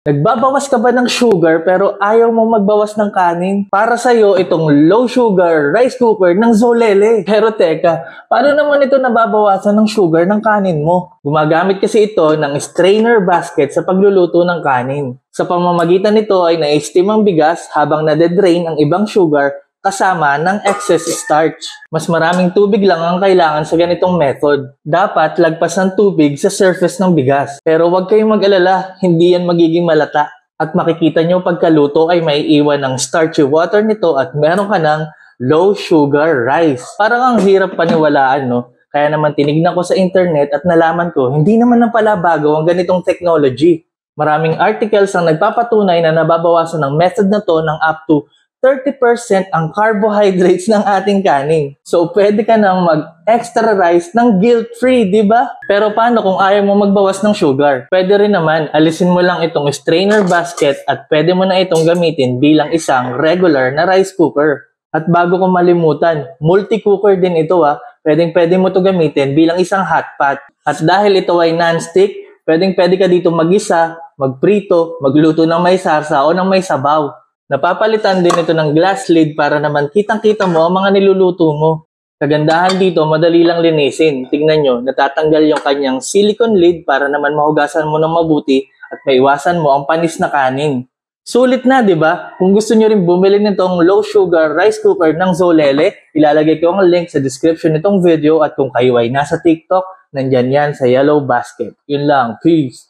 Nagbabawas ka ba ng sugar pero ayaw mo magbawas ng kanin? Para sa'yo, itong low sugar rice cooker ng Zolele. Pero teka, paano naman ito nababawasan ng sugar ng kanin mo? Gumagamit kasi ito ng strainer basket sa pagluluto ng kanin. Sa pamamagitan nito ay na-steam ang bigas habang nade-drain ang ibang sugar kasama ng excess starch. Mas maraming tubig lang ang kailangan sa ganitong method. Dapat lagpas ng tubig sa surface ng bigas. Pero huwag kayong mag-alala, hindi yan magiging malata. At makikita nyo pagkaluto ay may iwan ng starchy water nito at meron ka ng low sugar rice. Parang ang hirap paniwalaan, no? Kaya naman tinignan ko sa internet at nalaman ko, hindi naman na pala bago ang ganitong technology. Maraming articles ang nagpapatunay na nababawasan ng method na to ng up to 30% ang carbohydrates ng ating kanin. So, pwede ka nang mag-extra rice ng guilt-free, di ba? Pero paano kung ayaw mo magbawas ng sugar? Pwede rin naman, alisin mo lang itong strainer basket at pwede mo na itong gamitin bilang isang regular na rice cooker. At bago ko malimutan, multi-cooker din ito Pwede mo ito gamitin bilang isang hot pot. At dahil ito ay non-stick, pwede ka dito mag-isa, magprito, magluto ng may sarsa o ng may sabaw. Napapalitan din ito ng glass lid para naman kitang-kita mo ang mga niluluto mo. Kagandahan dito, madali lang linisin. Tingnan nyo, natatanggal yung kanyang silicone lid para naman mahugasan mo ng mabuti at maiwasan mo ang panis na kanin. Sulit na, di ba? Kung gusto nyo rin bumili nitong low sugar rice cooker ng Zolele, ilalagay ko ang link sa description nitong video at kung kayo ay nasa TikTok, nandyan yan sa yellow basket. Yun lang, peace!